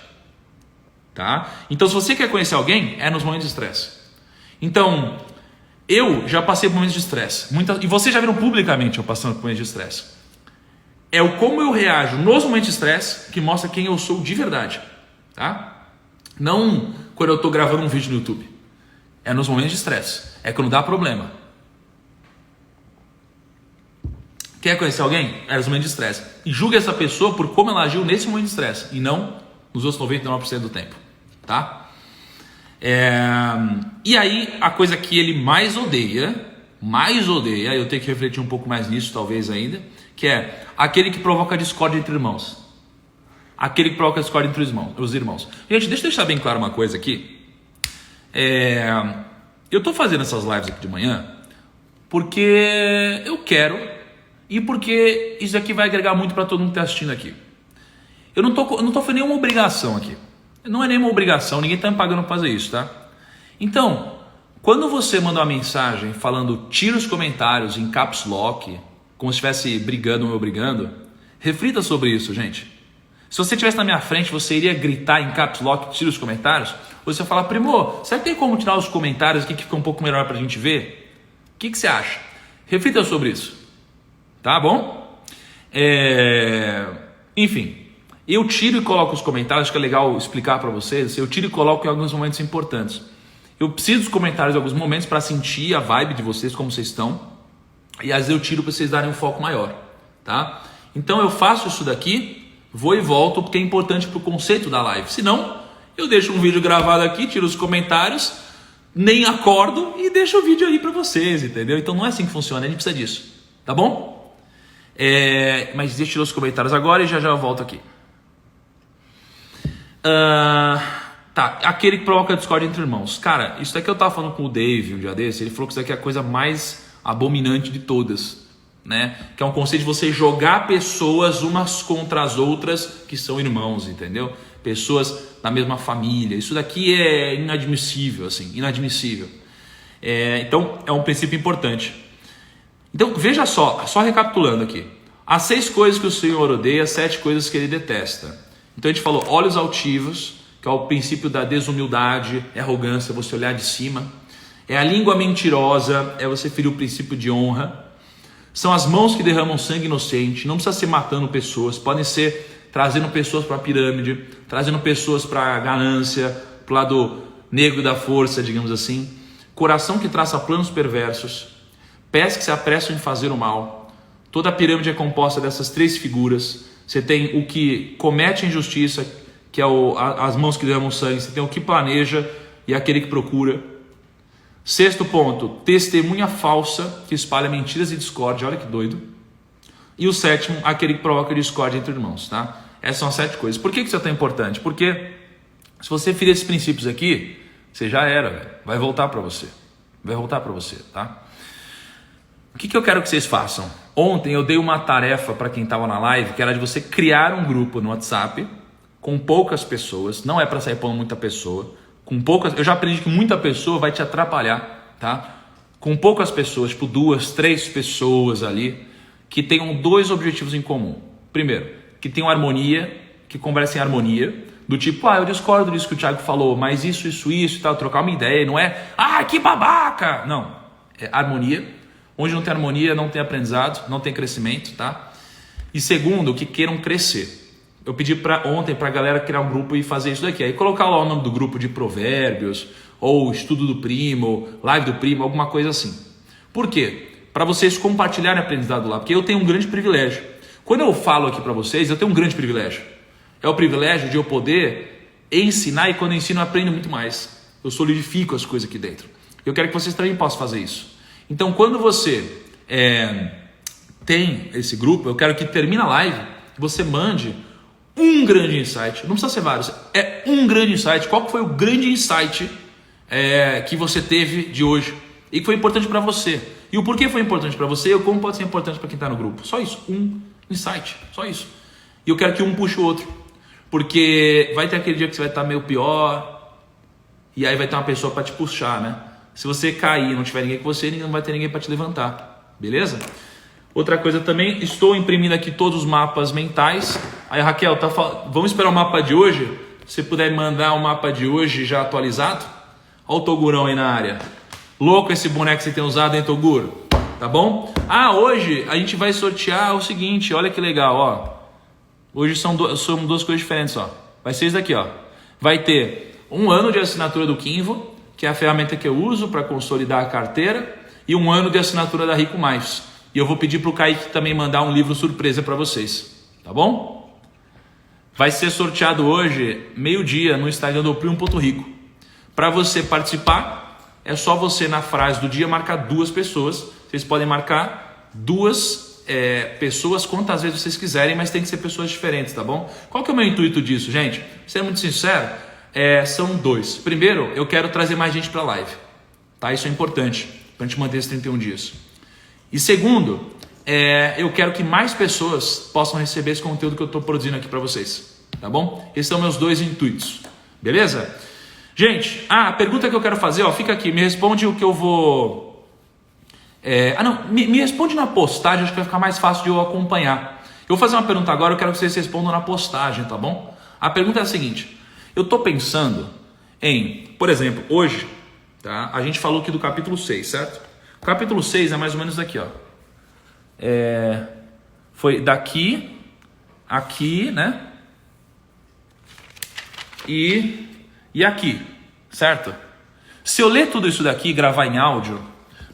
Tá? Então, se você quer conhecer alguém, é nos momentos de estresse. Então, eu já passei por momentos de estresse. E vocês já viram publicamente eu passando por momentos de estresse. É o como eu reajo nos momentos de estresse que mostra quem eu sou de verdade. Tá? Não quando eu estou gravando um vídeo no YouTube. É nos momentos de estresse. É quando dá problema. Quer conhecer alguém? É nos momentos de estresse. E julgue essa pessoa por como ela agiu nesse momento de estresse. E não nos outros 99% do tempo. Tá? E aí, a coisa que ele mais odeia, eu tenho que refletir um pouco mais nisso, talvez ainda, que é aquele que provoca discórdia entre irmãos. Aquele que provoca discórdia entre os irmãos. Gente, deixa eu deixar bem claro uma coisa aqui. Eu estou fazendo essas lives aqui de manhã porque eu quero e porque isso aqui vai agregar muito para todo mundo que está assistindo aqui. Eu não tô fazendo nenhuma obrigação aqui. Não é nenhuma obrigação, ninguém está me pagando para fazer isso, tá? Então, quando você manda uma mensagem falando tira os comentários em caps lock, como se estivesse brigando ou me obrigando, reflita sobre isso, gente. Se você estivesse na minha frente, você iria gritar em caps lock, tira os comentários? Ou você ia falar, primo, será que tem como tirar os comentários aqui que fica um pouco melhor para a gente ver? O que você acha? Reflita sobre isso. Tá bom? Enfim, eu tiro e coloco os comentários, acho que é legal explicar para vocês, eu tiro e coloco em alguns momentos importantes. Eu preciso dos comentários em alguns momentos para sentir a vibe de vocês, como vocês estão, e às vezes eu tiro para vocês darem um foco maior, tá? Então eu faço isso daqui, vou e volto, porque é importante para o conceito da live. Senão, eu deixo um vídeo gravado aqui, tiro os comentários, nem acordo e deixo o vídeo aí para vocês, entendeu? Então não é assim que funciona, a gente precisa disso, tá bom? Mas deixa eu ler os comentários agora e já eu volto aqui. Tá, aquele que provoca discórdia entre irmãos. Cara, isso daqui eu tava falando com o Dave um dia desse, ele falou que isso daqui é a coisa mais abominante de todas, né? Que é um conceito de você jogar pessoas umas contra as outras que são irmãos, entendeu? Pessoas da mesma família. Isso daqui é inadmissível, assim, inadmissível. Então, é um princípio importante. Então, veja só recapitulando aqui. Há 6 coisas que o Senhor odeia, 7 coisas que ele detesta. Então, a gente falou olhos altivos, que é o princípio da desumildade, é arrogância, você olhar de cima. É a língua mentirosa, é você ferir o princípio de honra. São as mãos que derramam sangue inocente, não precisa ser matando pessoas, podem ser trazendo pessoas para a pirâmide, trazendo pessoas para a ganância, para o lado negro da força, digamos assim. Coração que traça planos perversos, pés que se apressam em fazer o mal. Toda a pirâmide é composta dessas 3 figuras. Você tem o que comete injustiça, que é as mãos que derramam sangue. Você tem o que planeja e aquele que procura. 6º ponto, testemunha falsa que espalha mentiras e discórdia. Olha que doido. E o 7º, aquele que provoca discórdia entre irmãos, tá? Essas são as 7 coisas. Por que isso é tão importante? Porque se você ferir esses princípios aqui, você já era, velho. Vai voltar para você. Vai voltar para você, tá? O que eu quero que vocês façam? Ontem eu dei uma tarefa para quem estava na live, que era de você criar um grupo no WhatsApp com poucas pessoas. Não é para sair pondo muita pessoa. Com poucas, eu já aprendi que muita pessoa vai te atrapalhar, tá? Com poucas pessoas, tipo 2, 3 pessoas ali, que tenham 2 objetivos em comum. Primeiro, que tenham harmonia, que conversem em harmonia, do tipo, eu discordo disso que o Thiago falou, mas isso e tal, trocar uma ideia, não é, que babaca! Não, é harmonia. Onde não tem harmonia, não tem aprendizado, não tem crescimento, tá? E segundo, que queiram crescer. Eu pedi ontem para a galera criar um grupo e fazer isso daqui. Aí colocar lá o nome do grupo de provérbios, ou estudo do primo, live do primo, alguma coisa assim. Por quê? Para vocês compartilharem aprendizado lá. Porque eu tenho um grande privilégio. Quando eu falo aqui para vocês, eu tenho um grande privilégio. É o privilégio de eu poder ensinar, e quando eu ensino eu aprendo muito mais. Eu solidifico as coisas aqui dentro. Eu quero que vocês também possam fazer isso. Então, quando você tem esse grupo, eu quero que termine a live, você mande um grande insight. Não precisa ser vários, é um grande insight. Qual foi o grande insight que você teve de hoje e que foi importante para você? E o porquê foi importante para você e como pode ser importante para quem está no grupo? Só isso, um insight, só isso. E eu quero que um puxe o outro, porque vai ter aquele dia que você vai estar meio pior e aí vai ter uma pessoa para te puxar, né? Se você cair e não tiver ninguém com você, não vai ter ninguém para te levantar, beleza? Outra coisa também, estou imprimindo aqui todos os mapas mentais. Aí, Raquel, vamos esperar o mapa de hoje? Se puder mandar o mapa de hoje já atualizado. Olha o Togurão aí na área. Louco esse boneco que você tem usado, hein, Toguro? Tá bom? Hoje a gente vai sortear o seguinte, olha que legal, ó. Hoje são 2 coisas diferentes, ó. Vai ser isso daqui, ó. Vai ter 1 ano de assinatura do Kinvo, que é a ferramenta que eu uso para consolidar a carteira, e 1 ano de assinatura da Rico Mais. E eu vou pedir para o Kaique também mandar um livro surpresa para vocês, tá bom? Vai ser sorteado hoje, meio-dia, no Instagram do Primo.rico. Para você participar, é só você na frase do dia marcar 2 pessoas. Vocês podem marcar 2 pessoas quantas vezes vocês quiserem, mas tem que ser pessoas diferentes, tá bom? Qual que é o meu intuito disso, gente? Sendo muito sincero, são 2. Primeiro, eu quero trazer mais gente para a live, tá? Isso é importante para a gente manter esses 31 dias. E segundo, eu quero que mais pessoas possam receber esse conteúdo que eu estou produzindo aqui para vocês, tá bom? Esses são meus 2 intuitos, beleza? Gente, a pergunta que eu quero fazer, fica aqui, me responde o que eu vou... me responde na postagem, acho que vai ficar mais fácil de eu acompanhar. Eu vou fazer uma pergunta agora, eu quero que vocês respondam na postagem, tá bom? A pergunta é a seguinte, eu estou pensando em, por exemplo, hoje, tá? A gente falou aqui do capítulo 6, certo? O capítulo 6 é mais ou menos daqui, ó. Foi daqui, aqui, né? E aqui, certo? Se eu ler tudo isso daqui e gravar em áudio,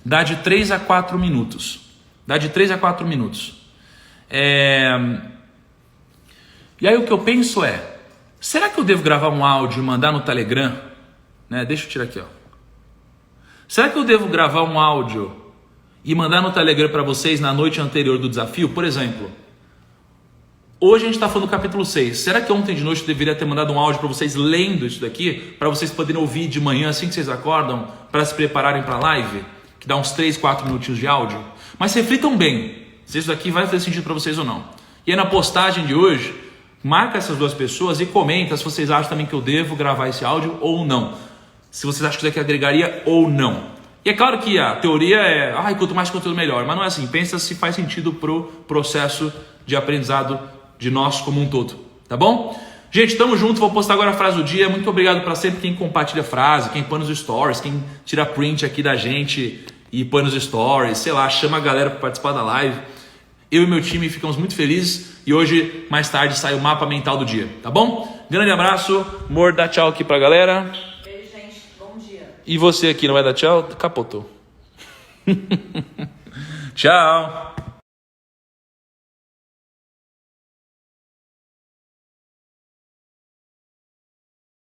dá de 3 a 4 minutos. Dá de 3 a 4 minutos. E aí o que eu penso será que eu devo gravar um áudio e mandar no Telegram? Né? Deixa eu tirar aqui, ó. Será que eu devo gravar um áudio e mandar no Telegram para vocês na noite anterior do desafio, por exemplo, hoje a gente está falando do capítulo 6. Será que ontem de noite eu deveria ter mandado um áudio para vocês lendo isso daqui? Para vocês poderem ouvir de manhã assim que vocês acordam, para se prepararem para a live? Que dá uns 3, 4 minutinhos de áudio. Mas reflitam bem se isso daqui vai fazer sentido para vocês ou não. E aí na postagem de hoje, marca essas duas pessoas e comenta se vocês acham também que eu devo gravar esse áudio ou não. Se vocês acham que isso daqui agregaria ou não. E é claro que a teoria é, quanto mais conteúdo melhor. Mas não é assim. Pensa se faz sentido pro processo de aprendizado de nós como um todo, tá bom? Gente, tamo junto, vou postar agora a frase do dia. Muito obrigado para sempre quem compartilha a frase, quem põe nos stories, quem tira print aqui da gente e põe nos stories, sei lá, chama a galera para participar da live. Eu e meu time ficamos muito felizes e hoje, mais tarde, sai o mapa mental do dia, tá bom? Grande abraço, amor, dá tchau aqui pra galera. Beijo, gente, bom dia. E você aqui não vai dar tchau? Capotou. Tchau.